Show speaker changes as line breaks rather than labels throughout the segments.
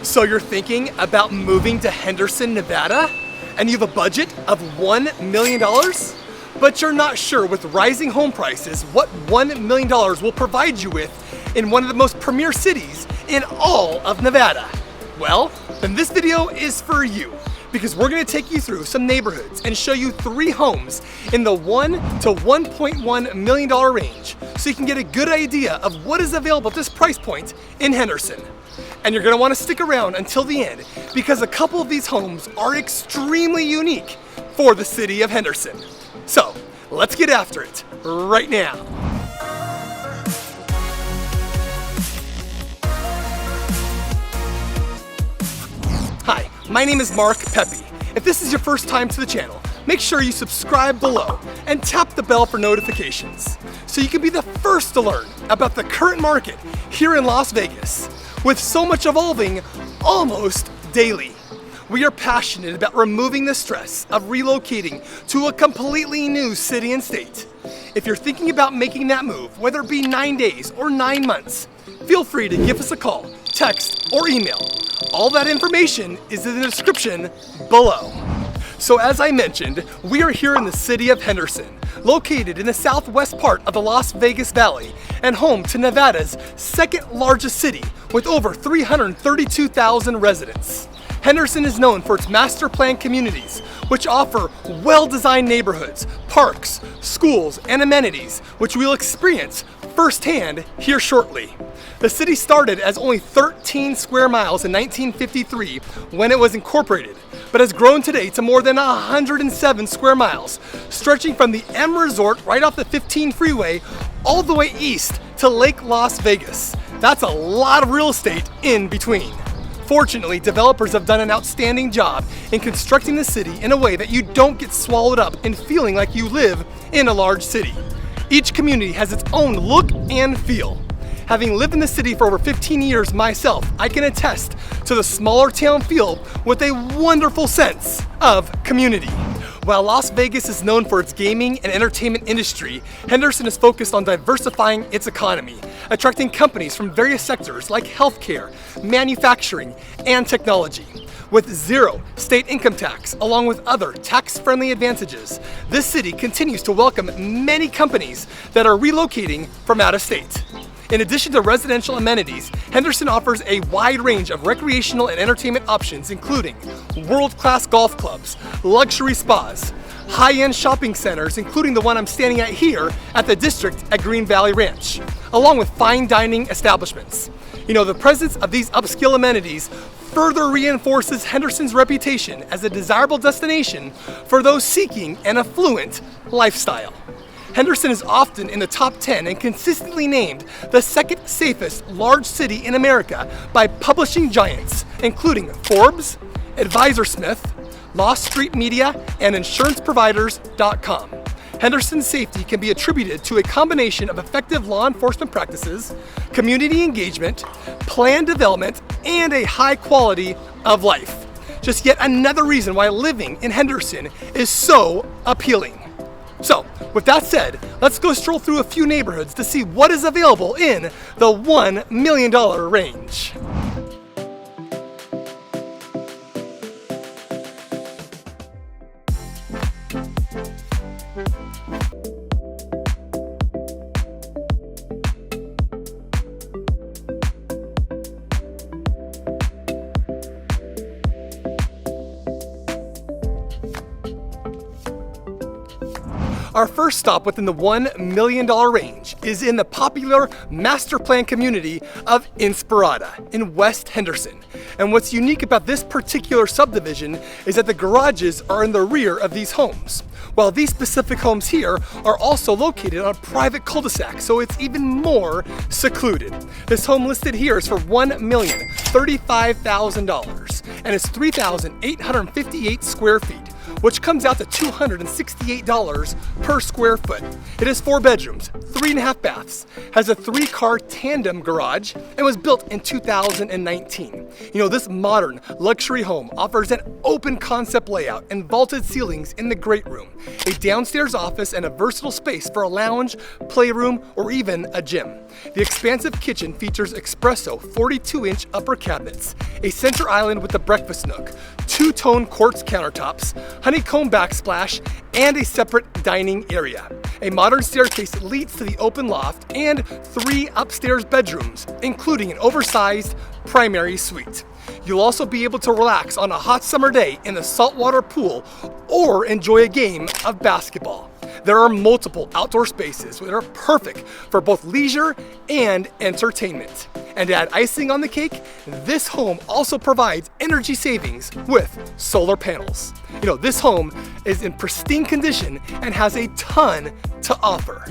So you're thinking about moving to Henderson, Nevada? And you have a budget of $1 million? But you're not sure with rising home prices what $1 million will provide you with in one of the most premier cities in all of Nevada. Well, then this video is for you, because we're gonna take you through some neighborhoods and show you 3 homes in the $1 to $1.1 million range, so you can get a good idea of what is available at this price point in Henderson. And you're gonna wanna stick around until the end, because a couple of these homes are extremely unique for the city of Henderson. So, let's get after it right now. Hi, my name is Mark Pepe. If this is your first time to the channel, make sure you subscribe below and tap the bell for notifications so you can be the first to learn about the current market here in Las Vegas. With so much evolving almost daily, we are passionate about removing the stress of relocating to a completely new city and state. If you're thinking about making that move, whether it be 9 days or 9 months, feel free to give us a call, text, or email. All that information is in the description below. So as I mentioned, we are here in the city of Henderson, located in the southwest part of the Las Vegas Valley and home to Nevada's second largest city with over 332,000 residents. Henderson is known for its master plan communities, which offer well-designed neighborhoods, parks, schools, and amenities, which we'll experience firsthand here shortly. The city started as only 13 square miles in 1953 when it was incorporated, but has grown today to more than 107 square miles, stretching from the M Resort right off the 15 freeway all the way east to Lake Las Vegas. That's a lot of real estate in between. Fortunately, developers have done an outstanding job in constructing the city in a way that you don't get swallowed up in feeling like you live in a large city. Each community has its own look and feel. Having lived in the city for over 15 years myself, I can attest to the smaller town feel with a wonderful sense of community. While Las Vegas is known for its gaming and entertainment industry, Henderson is focused on diversifying its economy, attracting companies from various sectors like healthcare, manufacturing, and technology. With 0 state income tax, along with other tax-friendly advantages, this city continues to welcome many companies that are relocating from out of state. In addition to residential amenities, Henderson offers a wide range of recreational and entertainment options, including world-class golf clubs, luxury spas, high-end shopping centers, including the one I'm standing at here at the District at Green Valley Ranch, along with fine dining establishments. You know, the presence of these upscale amenities further reinforces Henderson's reputation as a desirable destination for those seeking an affluent lifestyle. Henderson is often in the top 10 and consistently named the second safest large city in America by publishing giants, including Forbes, AdvisorSmith, Lost Street Media, and InsuranceProviders.com. Henderson's safety can be attributed to a combination of effective law enforcement practices, community engagement, plan development, and a high quality of life. Just yet another reason why living in Henderson is so appealing. So, with that said, let's go stroll through a few neighborhoods to see what is available in the $1 million range. Our first stop within the $1 million range is in the popular master plan community of Inspirada in West Henderson. And what's unique about this particular subdivision is that the garages are in the rear of these homes, while these specific homes here are also located on a private cul-de-sac, so it's even more secluded. This home listed here is for $1,035,000 and is 3,858 square feet, which comes out to $268 per square foot. It has 4 bedrooms, 3.5 baths, has a 3-car tandem garage, and was built in 2019. This modern luxury home offers an open concept layout and vaulted ceilings in the great room, a downstairs office, and a versatile space for a lounge, playroom, or even a gym. The expansive kitchen features espresso 42-inch upper cabinets, a center island with a breakfast nook, 2-tone quartz countertops, honeycomb backsplash, and a separate dining area. A modern staircase leads to the open loft and 3 upstairs bedrooms, including an oversized primary suite. You'll also be able to relax on a hot summer day in the saltwater pool or enjoy a game of basketball. There are multiple outdoor spaces that are perfect for both leisure and entertainment. And to add icing on the cake, this home also provides energy savings with solar panels. This home is in pristine condition and has a ton to offer.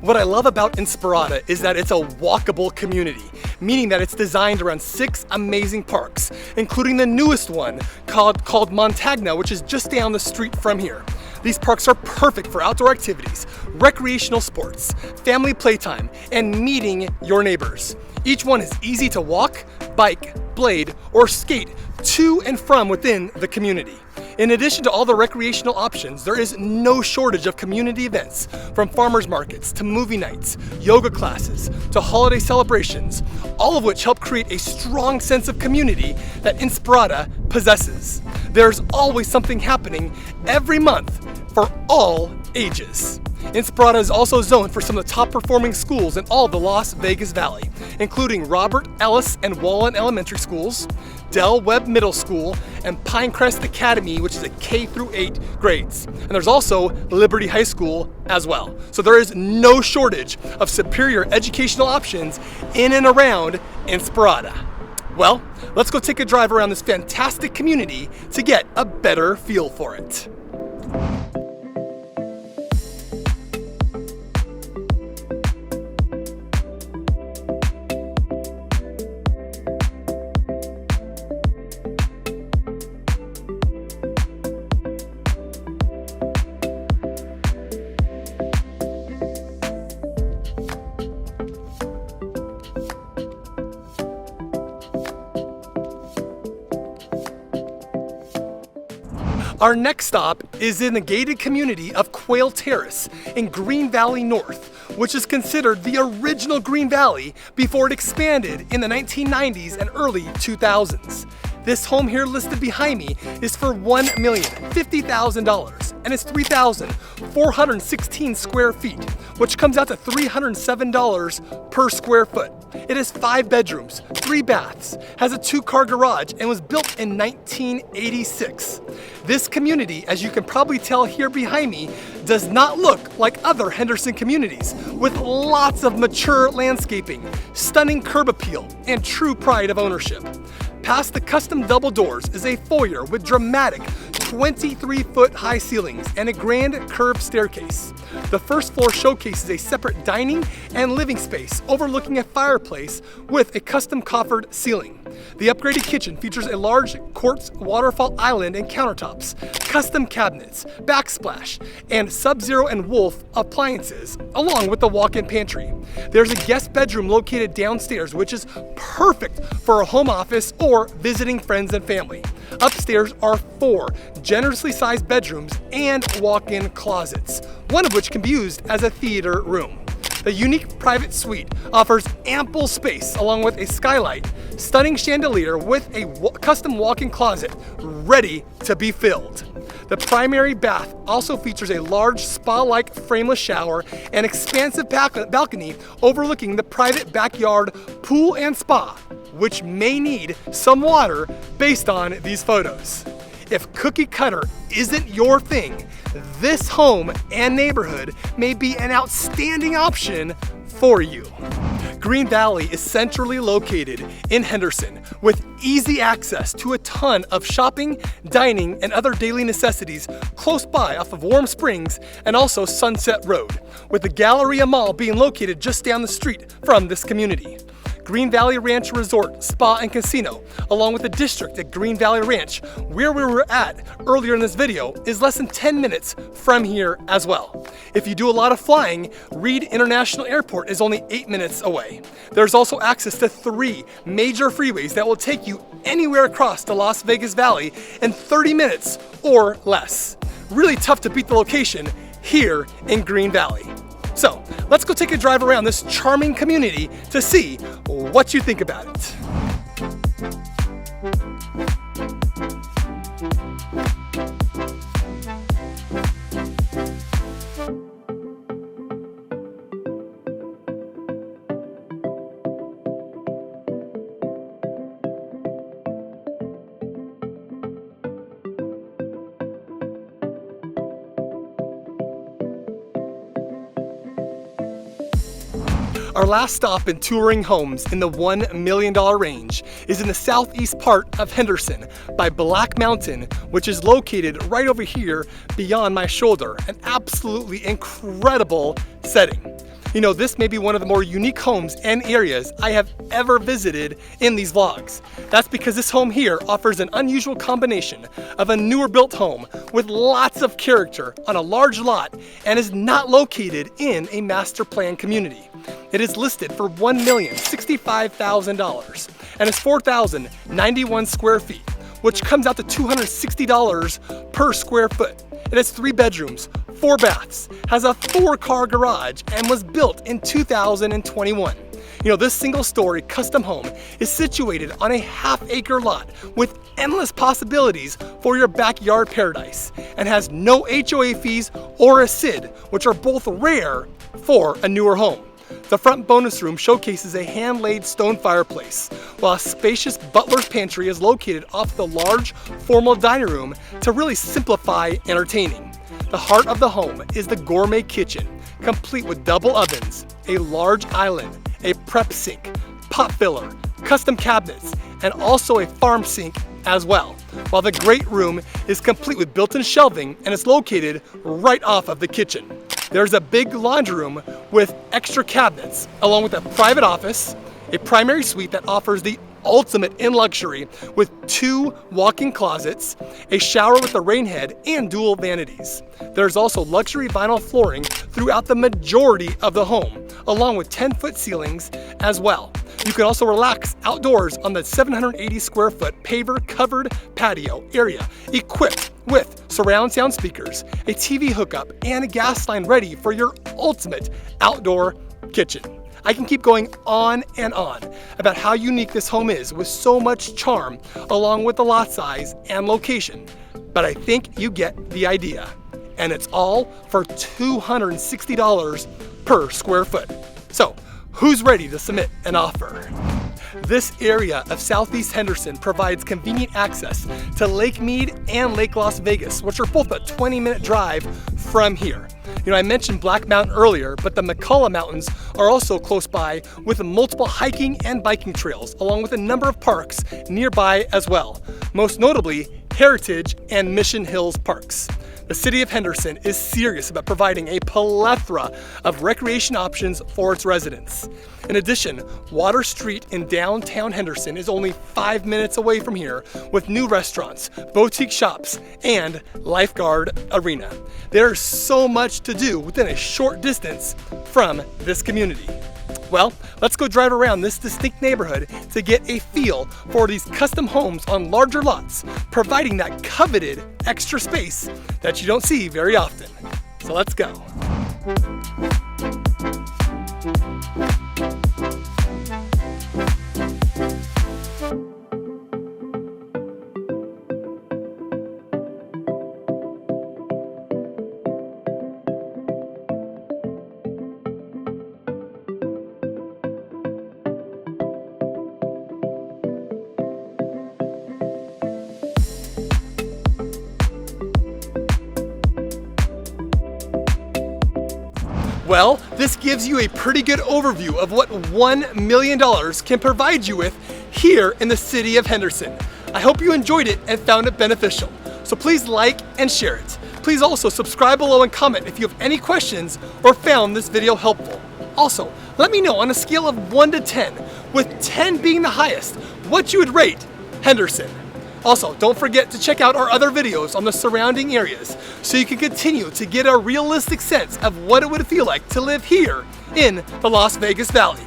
What I love about Inspirada is that it's a walkable community, meaning that it's designed around 6 amazing parks, including the newest one called Montagna, which is just down the street from here. These parks are perfect for outdoor activities, recreational sports, family playtime, and meeting your neighbors. Each one is easy to walk, bike, blade, or skate to and from within the community. In addition to all the recreational options, there is no shortage of community events, from farmers markets to movie nights, yoga classes, to holiday celebrations, all of which help create a strong sense of community that Inspirada possesses. There's always something happening every month for all ages. Inspirada is also zoned for some of the top performing schools in all of the Las Vegas Valley, including Robert Ellis and Wallen Elementary Schools, Del Webb Middle School, and Pinecrest Academy, which is a K-8 grades. And there's also Liberty High School as well. So there is no shortage of superior educational options in and around Inspirada. Well, let's go take a drive around this fantastic community to get a better feel for it. Our next stop is in the gated community of Quail Terrace in Green Valley North, which is considered the original Green Valley before it expanded in the 1990s and early 2000s. This home here listed behind me is for $1,050,000 and it's 3,416 square feet, which comes out to $307 per square foot. It has 5 bedrooms, 3 baths, has a 2-car garage, and was built in 1986. This community, as you can probably tell here behind me, does not look like other Henderson communities, with lots of mature landscaping, stunning curb appeal, and true pride of ownership. Past the custom double doors is a foyer with dramatic 23-foot high ceilings and a grand curved staircase. The first floor showcases a separate dining and living space overlooking a fireplace with a custom coffered ceiling. The upgraded kitchen features a large quartz waterfall island and countertops, custom cabinets, backsplash, and Sub-Zero and Wolf appliances, along with the walk-in pantry. There's a guest bedroom located downstairs, which is perfect for a home office or visiting friends and family. Upstairs are 4 generously sized bedrooms and walk-in closets, one of which can be used as a theater room. The unique private suite offers ample space along with a skylight, stunning chandelier with a custom walk-in closet ready to be filled. The primary bath also features a large spa-like frameless shower and expansive balcony overlooking the private backyard pool and spa, which may need some water based on these photos. If cookie cutter isn't your thing, this home and neighborhood may be an outstanding option for you. Green Valley is centrally located in Henderson with easy access to a ton of shopping, dining, and other daily necessities close by off of Warm Springs and also Sunset Road, with the Galleria Mall being located just down the street from this community. Green Valley Ranch Resort, Spa and Casino, along with the district at Green Valley Ranch, where we were at earlier in this video, is less than 10 minutes from here as well. If you do a lot of flying, Reed International Airport is only 8 minutes away. There's also access to 3 major freeways that will take you anywhere across the Las Vegas Valley in 30 minutes or less. Really tough to beat the location here in Green Valley. So let's go take a drive around this charming community to see what you think about it. Our last stop in touring homes in the $1 million range is in the southeast part of Henderson by Black Mountain, which is located right over here beyond my shoulder. An absolutely incredible setting. You know, this may be one of the more unique homes and areas I have ever visited in these vlogs. That's because this home here offers an unusual combination of a newer built home with lots of character on a large lot and is not located in a master plan community. It is listed for $1,065,000 and is 4,091 square feet, which comes out to $260 per square foot. It has 3 bedrooms, 4 baths, has a 4-car garage, and was built in 2021. You know, this single-story custom home is situated on a half-acre lot with endless possibilities for your backyard paradise and has no HOA fees or a SID, which are both rare for a newer home. The front bonus room showcases a hand-laid stone fireplace, while a spacious butler's pantry is located off the large formal dining room to really simplify entertaining. The heart of the home is the gourmet kitchen, complete with double ovens, a large island, a prep sink, pot filler, custom cabinets, and also a farm sink as well. While the great room is complete with built-in shelving and is located right off of the kitchen. There's a big laundry room with extra cabinets, along with a private office, a primary suite that offers the ultimate in luxury with 2 walk-in closets, a shower with a rain head, and dual vanities. There's also luxury vinyl flooring throughout the majority of the home, along with 10-foot ceilings as well. You can also relax outdoors on the 780 square foot paver covered patio area, equipped with surround sound speakers, a TV hookup, and a gas line ready for your ultimate outdoor kitchen. I can keep going on and on about how unique this home is with so much charm along with the lot size and location, but I think you get the idea. And it's all for $260 per square foot. So, who's ready to submit an offer? This area of Southeast Henderson provides convenient access to Lake Mead and Lake Las Vegas, which are both a 20-minute drive from here. You know, I mentioned Black Mountain earlier, but the McCullough Mountains are also close by with multiple hiking and biking trails, along with a number of parks nearby as well. Most notably, Heritage and Mission Hills Parks. The city of Henderson is serious about providing a plethora of recreation options for its residents. In addition, Water Street in downtown Henderson is only 5 minutes away from here with new restaurants, boutique shops, and lifeguard arena. There's so much to do within a short distance from this community. Well, let's go drive around this distinct neighborhood to get a feel for these custom homes on larger lots, providing that coveted extra space that you don't see very often. So let's go. Well, this gives you a pretty good overview of what $1 million can provide you with here in the city of Henderson. I hope you enjoyed it and found it beneficial. So please like and share it. Please also subscribe below and comment if you have any questions or found this video helpful. Also, let me know on a scale of 1 to 10, with 10 being the highest, what you would rate Henderson. Also, don't forget to check out our other videos on the surrounding areas so you can continue to get a realistic sense of what it would feel like to live here in the Las Vegas Valley.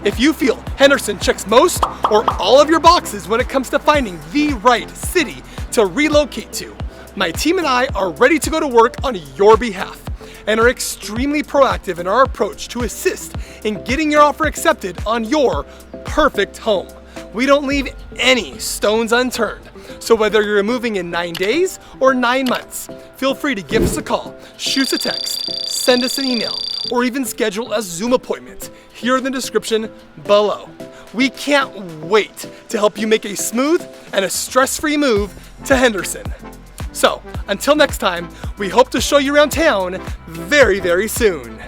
If you feel Henderson checks most or all of your boxes when it comes to finding the right city to relocate to, my team and I are ready to go to work on your behalf and are extremely proactive in our approach to assist in getting your offer accepted on your perfect home. We don't leave any stones unturned. So whether you're moving in 9 days or 9 months, feel free to give us a call, shoot us a text, send us an email, or even schedule a Zoom appointment here in the description below. We can't wait to help you make a smooth and a stress-free move to Henderson. So, until next time, we hope to show you around town very, very soon.